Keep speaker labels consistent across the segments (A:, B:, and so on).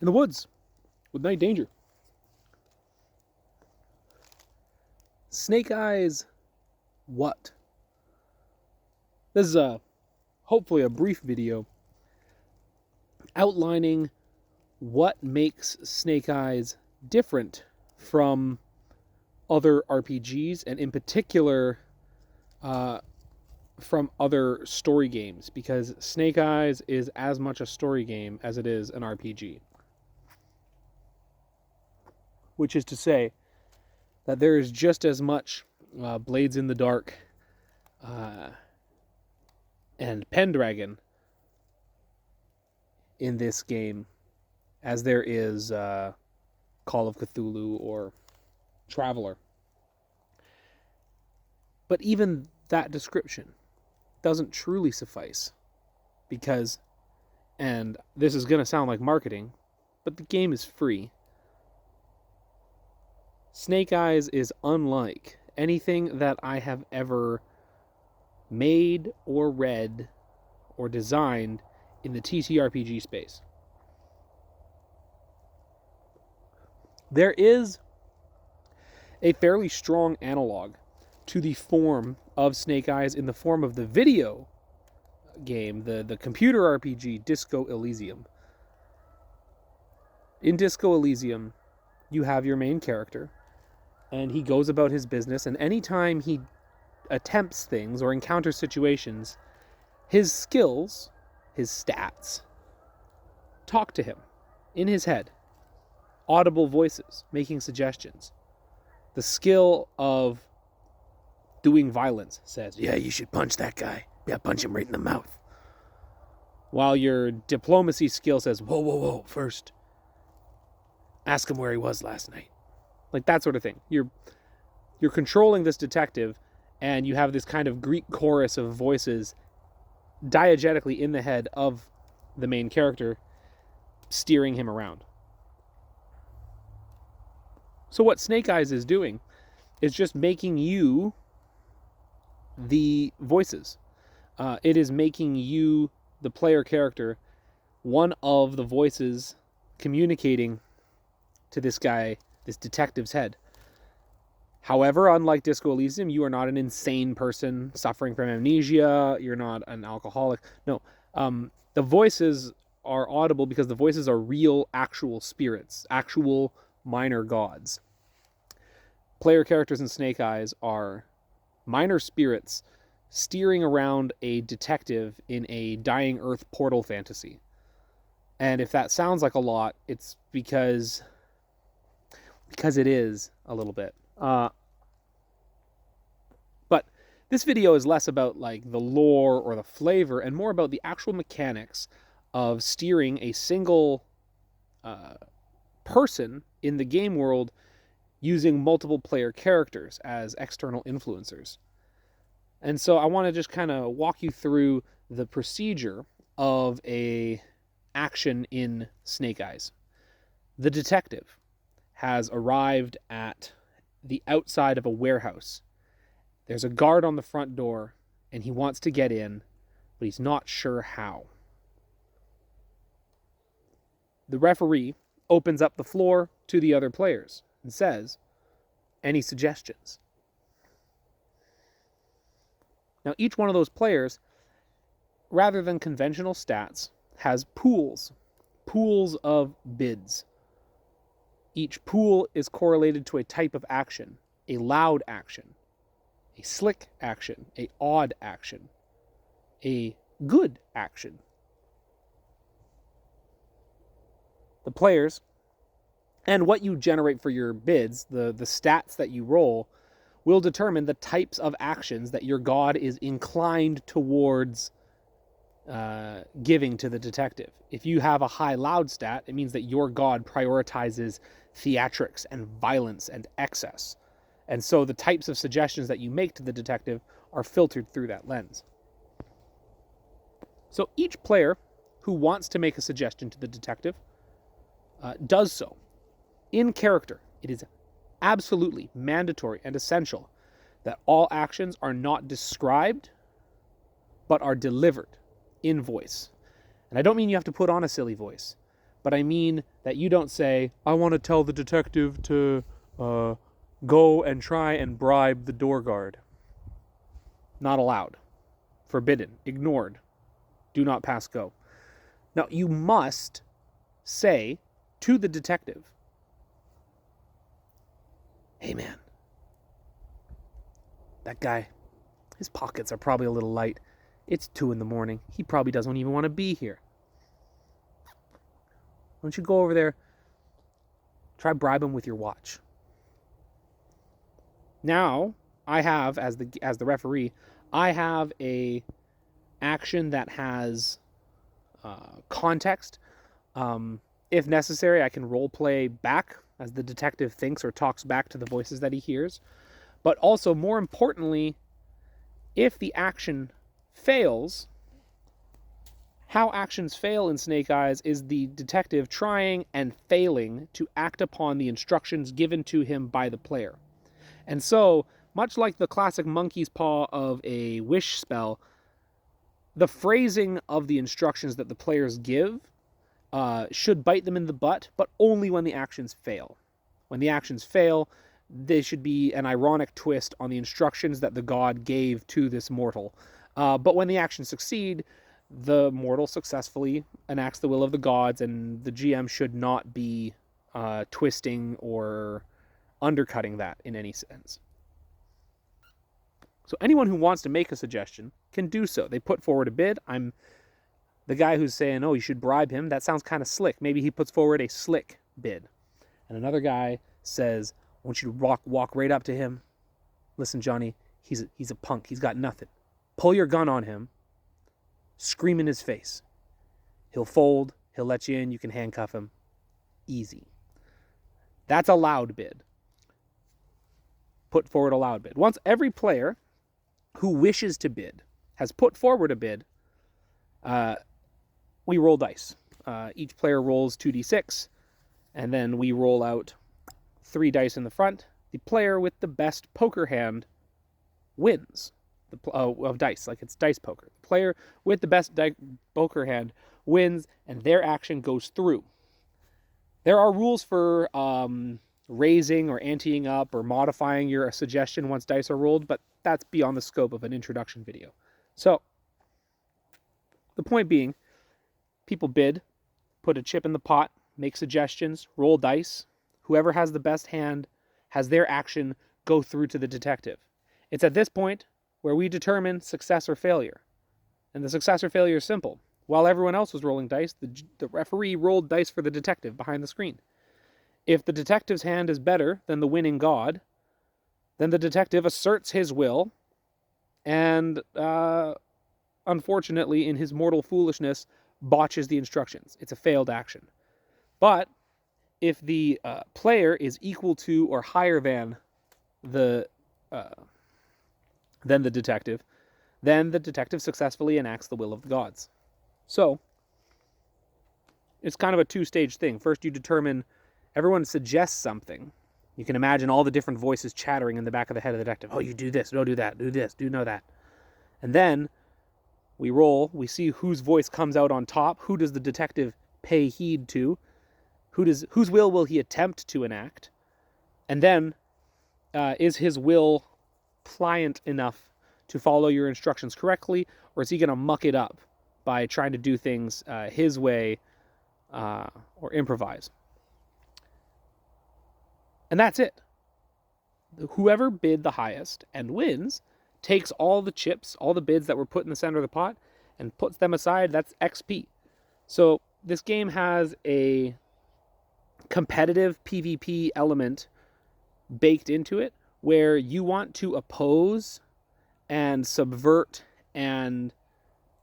A: in the woods with night danger. Snake Eyes, what? This is hopefully a brief video outlining what makes Snake Eyes different from other RPGs, and in particular from other story games, because Snake Eyes is as much a story game as it is an RPG. Which is to say that there is just as much Blades in the Dark and Pendragon in this game as there is Call of Cthulhu or Traveler. But even that description doesn't truly suffice, because, and this is going to sound like marketing, but the game is free. Snake Eyes is unlike anything that I have ever made or read or designed in the TTRPG space. There is a fairly strong analog to the form of Snake Eyes in the form of the video game, the computer RPG Disco Elysium. In Disco Elysium, you have your main character, and he goes about his business, and anytime he attempts things or encounters situations, his skills, his stats, talk to him in his head. Audible voices making suggestions. The skill of doing violence says, yeah, you should punch that guy. Yeah, punch him right in the mouth. While your diplomacy skill says, whoa, first, ask him where he was last night. Like that sort of thing. You're controlling this detective, and you have this kind of Greek chorus of voices diegetically in the head of the main character, steering him around. So what Snake Eyes is doing is just making you the voices. It is making you, the player character, one of the voices communicating to this guy, this detective's head. However, unlike Disco Elysium, you are not an insane person suffering from amnesia. You're not an alcoholic. No, the voices are audible because the voices are real, actual spirits, actual minor gods. Player characters in Snake Eyes are minor spirits steering around a detective in a dying Earth portal fantasy. And if that sounds like a lot, it's because it is a little bit. But this video is less about like the lore or the flavor and more about the actual mechanics of steering a single person in the game world using multiple player characters as external influencers. And so I want to just kind of walk you through the procedure of a action in Snake Eyes. The detective has arrived at the outside of a warehouse. There's a guard on the front door, and he wants to get in, but he's not sure how. The referee opens up the floor to the other players and says, any suggestions? Now, each one of those players, rather than conventional stats, has pools of bids. Each pool is correlated to a type of action, a loud action, a slick action, a odd action, a good action. The players, and what you generate for your bids, the stats that you roll, will determine the types of actions that your god is inclined towards giving to the detective. If you have a high loud stat, it means that your god prioritizes theatrics and violence and excess. And so the types of suggestions that you make to the detective are filtered through that lens. So each player who wants to make a suggestion to the detective does so in character. It is absolutely mandatory and essential that all actions are not described, but are delivered in voice. And I don't mean you have to put on a silly voice, but I mean that you don't say, I want to tell the detective to go and try and bribe the door guard. Not allowed. Forbidden. Ignored. Do not pass go. Now, you must say to the detective, hey man, that guy, his pockets are probably a little light. It's 2 a.m. He probably doesn't even want to be here. Why don't you go over there, try bribe him with your watch. Now, I have, as the referee, I have a action that has context. If necessary, I can role play back as the detective thinks or talks back to the voices that he hears. But also, more importantly, if the action fails, how actions fail in Snake Eyes is the detective trying and failing to act upon the instructions given to him by the player. And so, much like the classic monkey's paw of a wish spell, the phrasing of the instructions that the players give should bite them in the butt, but only when the actions fail. When the actions fail, they should be an ironic twist on the instructions that the god gave to this mortal. But when the actions succeed, the mortal successfully enacts the will of the gods, and the GM should not be twisting or undercutting that in any sense. So anyone who wants to make a suggestion can do so. They put forward a bid. I'm the guy who's saying, oh, you should bribe him. That sounds kind of slick. Maybe he puts forward a slick bid. And another guy says, I want you to walk right up to him. Listen, Johnny, he's a punk. He's got nothing. Pull your gun on him. Scream in his face. He'll fold. He'll let you in. You can handcuff him. Easy. That's a loud bid. Put forward a loud bid. Once every player who wishes to bid has put forward a bid, we roll dice. Each player rolls 2d6, and then we roll out 3 dice in the front. The player with the best poker hand wins of dice, like it's dice poker. The player with the best poker hand wins, and their action goes through. There are rules for raising or anteing up or modifying your suggestion once dice are rolled, but that's beyond the scope of an introduction video. So, the point being, people bid, put a chip in the pot, make suggestions, roll dice. Whoever has the best hand has their action go through to the detective. It's at this point where we determine success or failure. And the success or failure is simple. While everyone else was rolling dice, the referee rolled dice for the detective behind the screen. If the detective's hand is better than the winning god, then the detective asserts his will and, unfortunately, in his mortal foolishness, botches the instructions. It's a failed action. But if the player is equal to or higher than the detective, then the detective successfully enacts the will of the gods. So, it's kind of a 2-stage thing. First, you determine, everyone suggests something. You can imagine all the different voices chattering in the back of the head of the detective. Oh, you do this, don't do that, do this, do know that. And then we roll, we see whose voice comes out on top, who does the detective pay heed to, whose will he attempt to enact, and then is his will pliant enough to follow your instructions correctly, or is he going to muck it up by trying to do things his way or improvise? And that's it. Whoever bid the highest and wins takes all the chips, all the bids that were put in the center of the pot, and puts them aside. That's XP. So this game has a competitive PvP element baked into it where you want to oppose and subvert and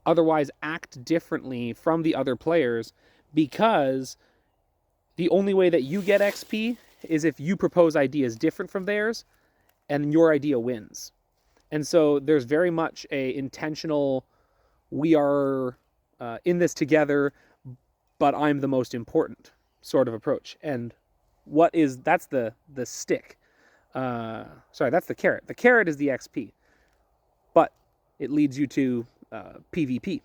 A: otherwise act differently from the other players, because the only way that you get XP is if you propose ideas different from theirs and your idea wins. And so there's very much a intentional, we are in this together, but I'm the most important sort of approach. And that's the stick. That's the carrot. The carrot is the XP, but it leads you to PvP.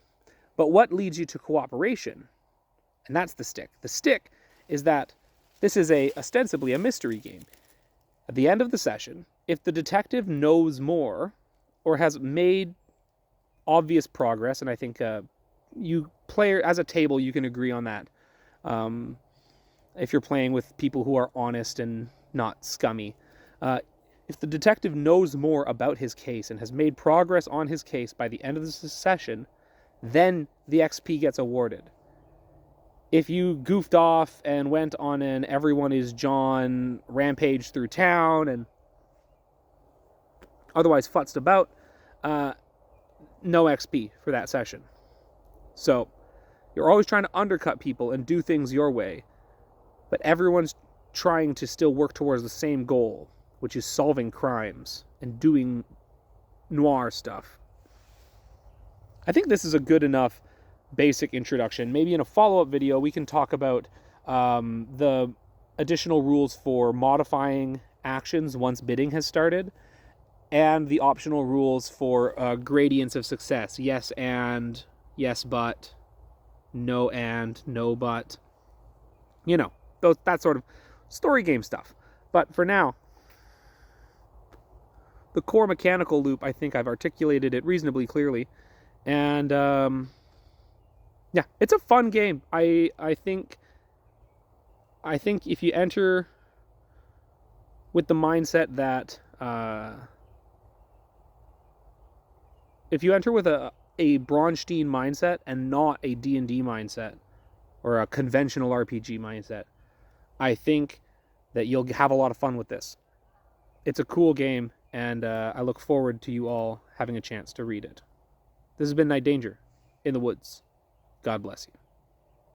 A: But what leads you to cooperation And that's the stick. The stick is that this is ostensibly a mystery game. At the end of the session, if the detective knows more or has made obvious progress, and I think you player as a table, you can agree on that. If you're playing with people who are honest and not scummy. If the detective knows more about his case and has made progress on his case by the end of the session, then the XP gets awarded. If you goofed off and went on an everyone is John rampage through town and otherwise futzed about, no XP for that session. So you're always trying to undercut people and do things your way, but everyone's trying to still work towards the same goal, which is solving crimes and doing noir stuff. I think this is a good enough basic introduction. Maybe in a follow-up video we can talk about the additional rules for modifying actions once bidding has started, and the optional rules for gradients of success. Yes and, yes but, no and, no but. You know, that sort of story game stuff. But for now, the core mechanical loop, I think I've articulated it reasonably clearly. And yeah, it's a fun game. I think if you enter with the mindset that if you enter with a Braunstein mindset and not a D&D mindset or a conventional RPG mindset, I think that you'll have a lot of fun with this. It's a cool game, and I look forward to you all having a chance to read it. This has been Night Danger in the Woods. God bless you.